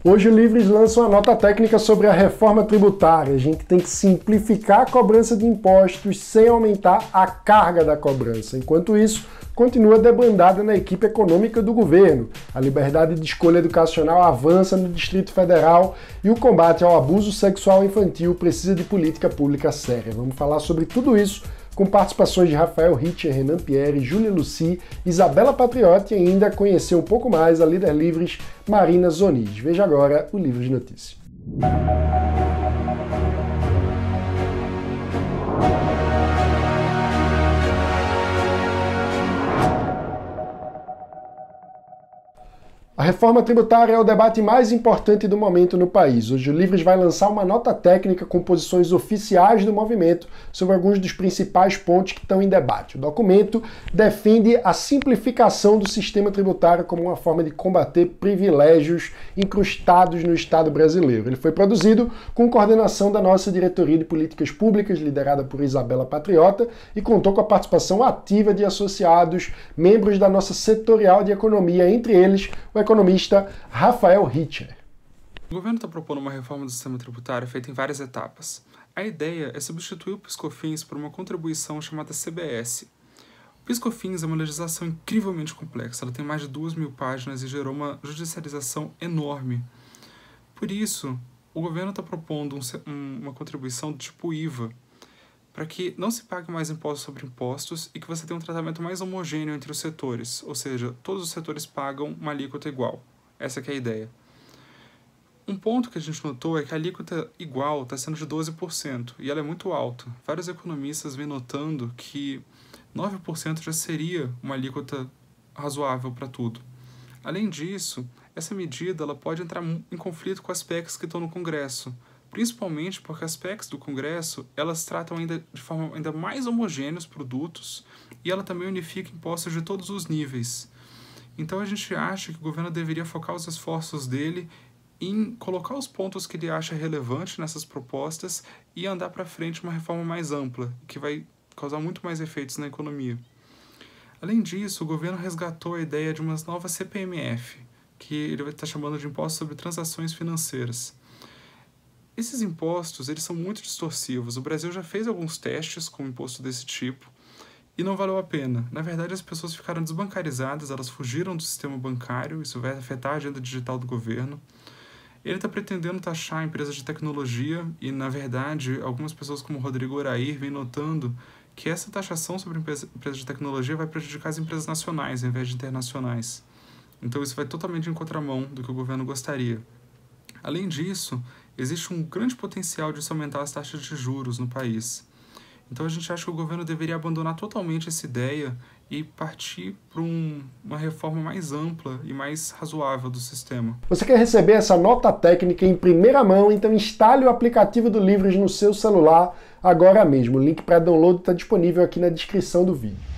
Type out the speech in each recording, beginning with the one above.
Hoje o Livres lança uma nota técnica sobre a reforma tributária. A gente tem que simplificar a cobrança de impostos sem aumentar a carga da cobrança. Enquanto isso, continua debandada na equipe econômica do governo. A liberdade de escolha educacional avança no Distrito Federal e o combate ao abuso sexual infantil precisa de política pública séria. Vamos falar sobre tudo isso com participações de Rafael Richer, Renan Pierre, Júlia Lucy, Isabela Patriotti e ainda conhecer um pouco mais a líder Livres Marina Zoniz. Veja agora o Livro de Notícias. A reforma tributária é o debate mais importante do momento no país. Hoje o Livres vai lançar uma nota técnica com posições oficiais do movimento sobre alguns dos principais pontos que estão em debate. O documento defende a simplificação do sistema tributário como uma forma de combater privilégios incrustados no Estado brasileiro. Ele foi produzido com coordenação da nossa Diretoria de Políticas Públicas, liderada por Isabela Patriota, e contou com a participação ativa de associados, membros da nossa setorial de economia, entre eles o economista Rafael Richer. O governo está propondo uma reforma do sistema tributário feita em várias etapas. A ideia é substituir o PIS/COFINS por uma contribuição chamada CBS. O PIS/COFINS é uma legislação incrivelmente complexa, ela tem mais de 2.000 páginas e gerou uma judicialização enorme. Por isso, o governo está propondo uma contribuição do tipo IVA, para que não se pague mais impostos sobre impostos e que você tenha um tratamento mais homogêneo entre os setores, ou seja, todos os setores pagam uma alíquota igual. Essa que é a ideia. Um ponto que a gente notou é que a alíquota igual está sendo de 12%, e ela é muito alta. Vários economistas vêm notando que 9% já seria uma alíquota razoável para tudo. Além disso, essa medida ela pode entrar em conflito com as PECs que estão no Congresso, principalmente porque as PECs do Congresso, elas tratam ainda de forma ainda mais homogênea os produtos e ela também unifica impostos de todos os níveis. Então a gente acha que o governo deveria focar os esforços dele em colocar os pontos que ele acha relevante nessas propostas e andar para frente uma reforma mais ampla, que vai causar muito mais efeitos na economia. Além disso, o governo resgatou a ideia de uma nova CPMF, que ele vai estar chamando de Imposto sobre Transações Financeiras. Esses impostos, eles são muito distorsivos. O Brasil já fez alguns testes com um imposto desse tipo e não valeu a pena. Na verdade, as pessoas ficaram desbancarizadas, elas fugiram do sistema bancário, isso vai afetar a agenda digital do governo. Ele está pretendendo taxar empresas de tecnologia e, na verdade, algumas pessoas como Rodrigo Orair vêm notando que essa taxação sobre empresas de tecnologia vai prejudicar as empresas nacionais ao invés de internacionais. Então isso vai totalmente em contramão do que o governo gostaria. Além disso, existe um grande potencial de se aumentar as taxas de juros no país. Então a gente acha que o governo deveria abandonar totalmente essa ideia e partir para uma reforma mais ampla e mais razoável do sistema. Você quer receber essa nota técnica em primeira mão? Então instale o aplicativo do Livres no seu celular agora mesmo. O link para download está disponível aqui na descrição do vídeo.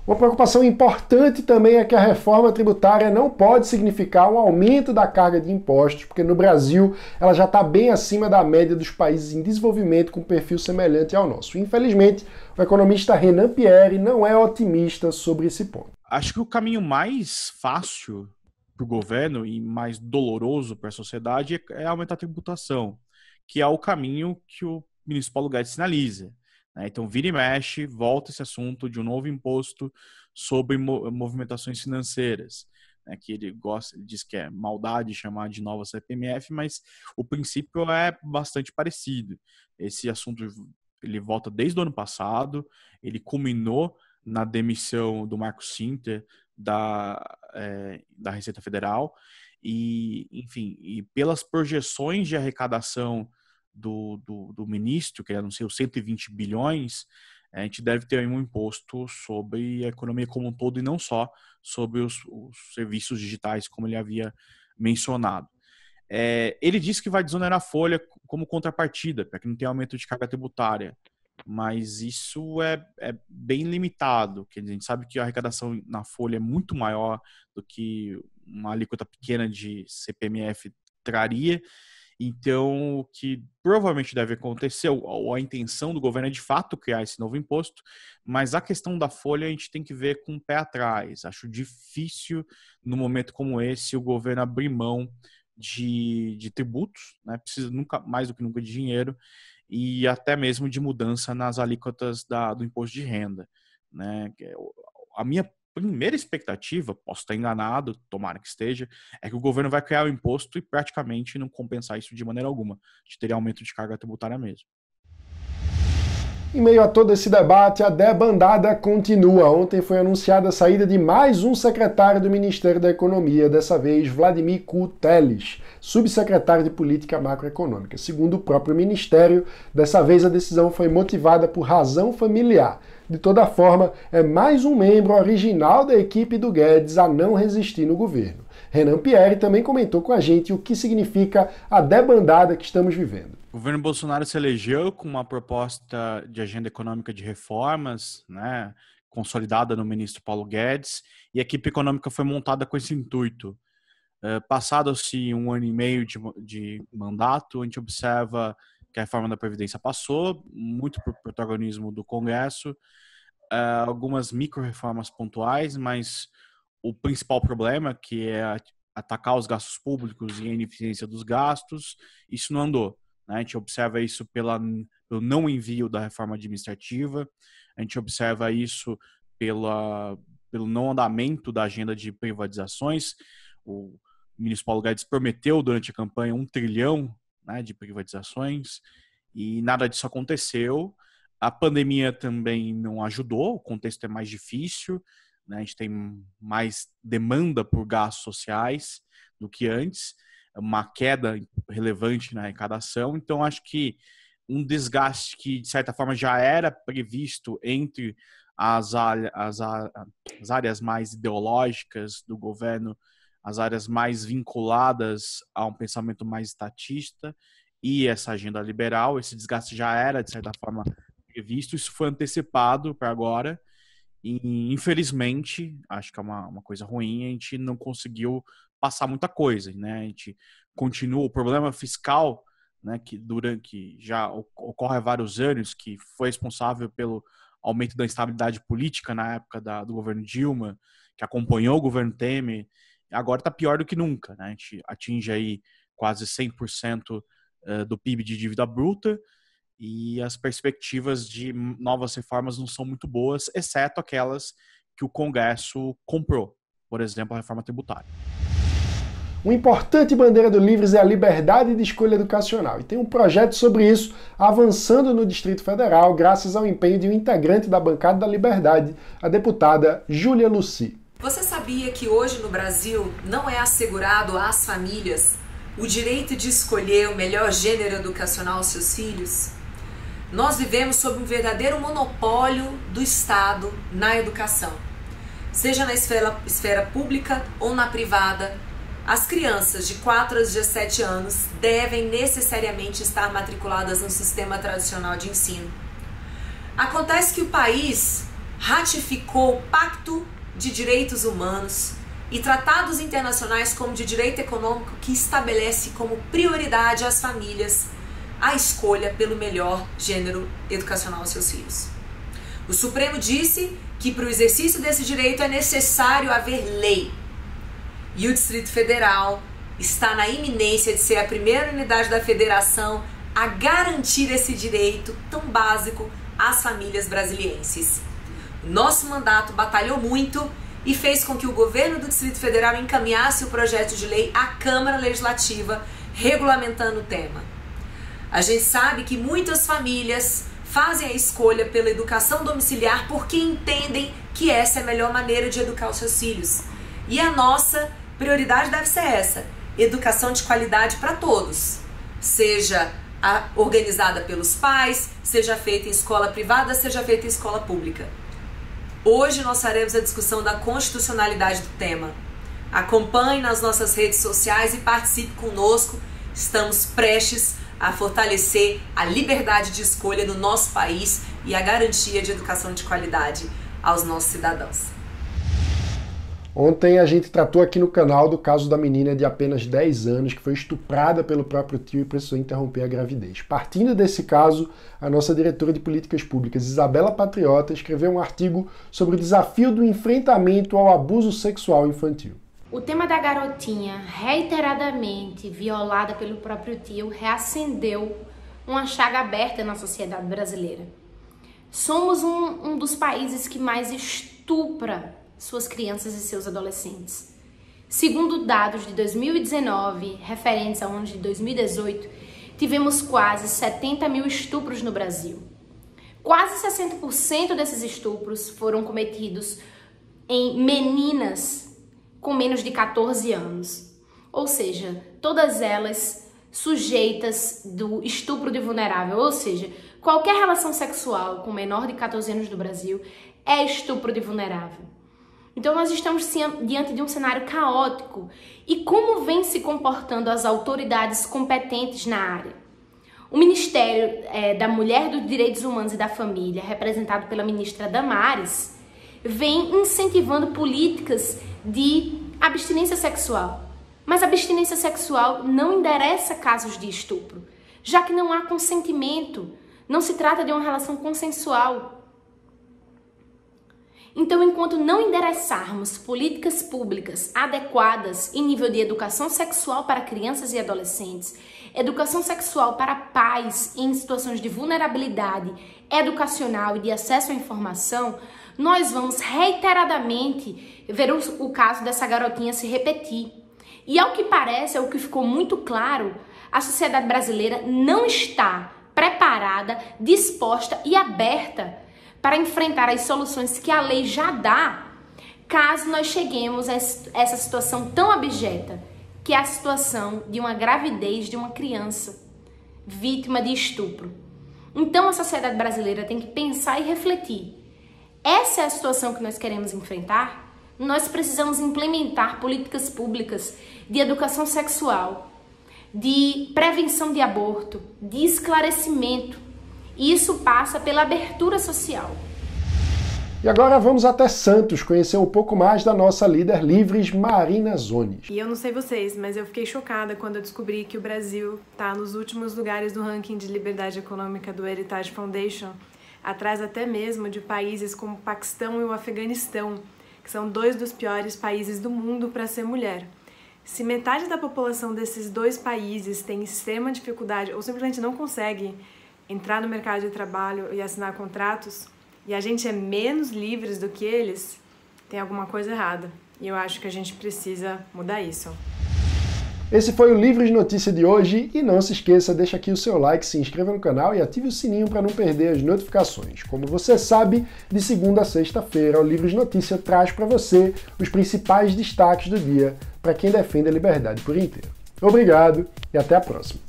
Uma preocupação importante também é que a reforma tributária não pode significar um aumento da carga de impostos, porque no Brasil ela já está bem acima da média dos países em desenvolvimento com perfil semelhante ao nosso. Infelizmente, o economista Renan Pierre não é otimista sobre esse ponto. Acho que o caminho mais fácil para o governo e mais doloroso para a sociedade é aumentar a tributação, que é o caminho que o ministro Paulo Guedes sinaliza. Então, vira e mexe, volta esse assunto de um novo imposto sobre movimentações financeiras, que ele diz que é maldade chamar de nova CPMF, mas o princípio é bastante parecido. Esse assunto ele volta desde o ano passado, ele culminou na demissão do Marco Sinter da Receita Federal e, enfim, e pelas projeções de arrecadação do ministro, que anunciou 120 bilhões, a gente deve ter um imposto sobre a economia como um todo e não só sobre os serviços digitais, como ele havia mencionado. Ele disse que vai desonerar a folha como contrapartida, para que não tenha aumento de carga tributária, mas isso é bem limitado. Quer dizer, a gente sabe que a arrecadação na folha é muito maior do que uma alíquota pequena de CPMF traria. Então, o que provavelmente deve acontecer, ou a intenção do governo é de fato criar esse novo imposto, mas a questão da folha a gente tem que ver com o pé atrás. Acho difícil, num momento como esse, o governo abrir mão de tributos, né? Precisa nunca mais do que nunca de dinheiro e até mesmo de mudança nas alíquotas do imposto de renda, né? A minha primeira expectativa, posso estar enganado, tomara que esteja, é que o governo vai criar o imposto e praticamente não compensar isso de maneira alguma. A gente teria aumento de carga tributária mesmo. Em meio a todo esse debate, a debandada continua. Ontem foi anunciada a saída de mais um secretário do Ministério da Economia, dessa vez Vladimir Teles, subsecretário de Política Macroeconômica. Segundo o próprio Ministério, dessa vez a decisão foi motivada por razão familiar. De toda forma, é mais um membro original da equipe do Guedes a não resistir no governo. Renan Pierre também comentou com a gente o que significa a debandada que estamos vivendo. O governo Bolsonaro se elegeu com uma proposta de agenda econômica de reformas, né, consolidada no ministro Paulo Guedes, e a equipe econômica foi montada com esse intuito. Passado-se 1 ano e meio de mandato, a gente observa que a reforma da Previdência passou, muito por protagonismo do Congresso, algumas micro-reformas pontuais, mas o principal problema, que é atacar os gastos públicos e a ineficiência dos gastos, isso não andou. A gente observa isso pelo não envio da reforma administrativa, a gente observa isso pelo não andamento da agenda de privatizações. O ministro Paulo Guedes prometeu durante a campanha 1 trilhão, né, de privatizações e nada disso aconteceu. A pandemia também não ajudou, o contexto é mais difícil, né, a gente tem mais demanda por gastos sociais do que antes, uma queda relevante na arrecadação, então acho que um desgaste que, de certa forma, já era previsto entre as áreas mais ideológicas do governo, as áreas mais vinculadas a um pensamento mais estatista e essa agenda liberal, esse desgaste já era, de certa forma, previsto, isso foi antecipado para agora e, infelizmente, acho que é uma coisa ruim, a gente não conseguiu passar muita coisa, né? A gente continua o problema fiscal, né, que já ocorre há vários anos, que foi responsável pelo aumento da instabilidade política na época do governo Dilma, que acompanhou o governo Temer, agora está pior do que nunca, né? A gente atinge aí quase 100% do PIB de dívida bruta e as perspectivas de novas reformas não são muito boas, exceto aquelas que o Congresso comprou, por exemplo, a reforma tributária. Uma importante bandeira do Livres é a liberdade de escolha educacional, e tem um projeto sobre isso avançando no Distrito Federal, graças ao empenho de um integrante da bancada da Liberdade, a deputada Júlia Lucy. Você sabia que hoje no Brasil não é assegurado às famílias o direito de escolher o melhor gênero educacional aos seus filhos? Nós vivemos sob um verdadeiro monopólio do Estado na educação. Seja na esfera pública ou na privada, as crianças de 4 a 17 anos devem necessariamente estar matriculadas no sistema tradicional de ensino. Acontece que o país ratificou o Pacto de Direitos Humanos e tratados internacionais como de direito econômico que estabelece como prioridade às famílias a escolha pelo melhor gênero educacional aos seus filhos. O Supremo disse que para o exercício desse direito é necessário haver lei. E o Distrito Federal está na iminência de ser a primeira unidade da federação a garantir esse direito tão básico às famílias brasilienses. O nosso mandato batalhou muito e fez com que o governo do Distrito Federal encaminhasse o projeto de lei à Câmara Legislativa, regulamentando o tema. A gente sabe que muitas famílias fazem a escolha pela educação domiciliar porque entendem que essa é a melhor maneira de educar os seus filhos. E a nossa prioridade deve ser essa: educação de qualidade para todos, seja organizada pelos pais, seja feita em escola privada, seja feita em escola pública. Hoje nós faremos a discussão da constitucionalidade do tema. Acompanhe nas nossas redes sociais e participe conosco. Estamos prestes a fortalecer a liberdade de escolha no nosso país e a garantia de educação de qualidade aos nossos cidadãos. Ontem a gente tratou aqui no canal do caso da menina de apenas 10 anos que foi estuprada pelo próprio tio e precisou interromper a gravidez. Partindo desse caso, a nossa diretora de políticas públicas, Isabela Patriota, escreveu um artigo sobre o desafio do enfrentamento ao abuso sexual infantil. O tema da garotinha reiteradamente violada pelo próprio tio reacendeu uma chaga aberta na sociedade brasileira. Somos um dos países que mais estupra suas crianças e seus adolescentes. Segundo dados de 2019, referentes ao ano de 2018, tivemos quase 70 mil estupros no Brasil. Quase 60% desses estupros foram cometidos em meninas com menos de 14 anos. Ou seja, todas elas sujeitas do estupro de vulnerável. Ou seja, qualquer relação sexual com menor de 14 anos do Brasil é estupro de vulnerável. Então nós estamos diante de um cenário caótico. E como vem se comportando as autoridades competentes na área? O Ministério da Mulher, dos Direitos Humanos e da Família, representado pela ministra Damares, vem incentivando políticas de abstinência sexual. Mas a abstinência sexual não endereça casos de estupro, já que não há consentimento, não se trata de uma relação consensual. Então, enquanto não endereçarmos políticas públicas adequadas em nível de educação sexual para crianças e adolescentes, educação sexual para pais em situações de vulnerabilidade educacional e de acesso à informação, nós vamos reiteradamente ver o caso dessa garotinha se repetir. E ao que parece, ao que ficou muito claro, a sociedade brasileira não está preparada, disposta e aberta para enfrentar as soluções que a lei já dá, caso nós cheguemos a essa situação tão abjeta, que é a situação de uma gravidez de uma criança vítima de estupro. Então a sociedade brasileira tem que pensar e refletir. Essa é a situação que nós queremos enfrentar? Nós precisamos implementar políticas públicas de educação sexual, de prevenção de aborto, de esclarecimento. E isso passa pela abertura social. E agora vamos até Santos conhecer um pouco mais da nossa líder Livres, Marina Zones. E eu não sei vocês, mas eu fiquei chocada quando eu descobri que o Brasil está nos últimos lugares do ranking de liberdade econômica do Heritage Foundation, atrás até mesmo de países como o Paquistão e o Afeganistão, que são 2 dos piores países do mundo para ser mulher. Se metade da população desses 2 países tem extrema dificuldade ou simplesmente não consegue entrar no mercado de trabalho e assinar contratos, e a gente é menos livres do que eles, tem alguma coisa errada. E eu acho que a gente precisa mudar isso. Esse foi o Livres Notícia de hoje, e não se esqueça, deixa aqui o seu like, se inscreva no canal e ative o sininho para não perder as notificações. Como você sabe, de segunda a sexta-feira, o Livres Notícia traz para você os principais destaques do dia para quem defende a liberdade por inteiro. Obrigado e até a próxima.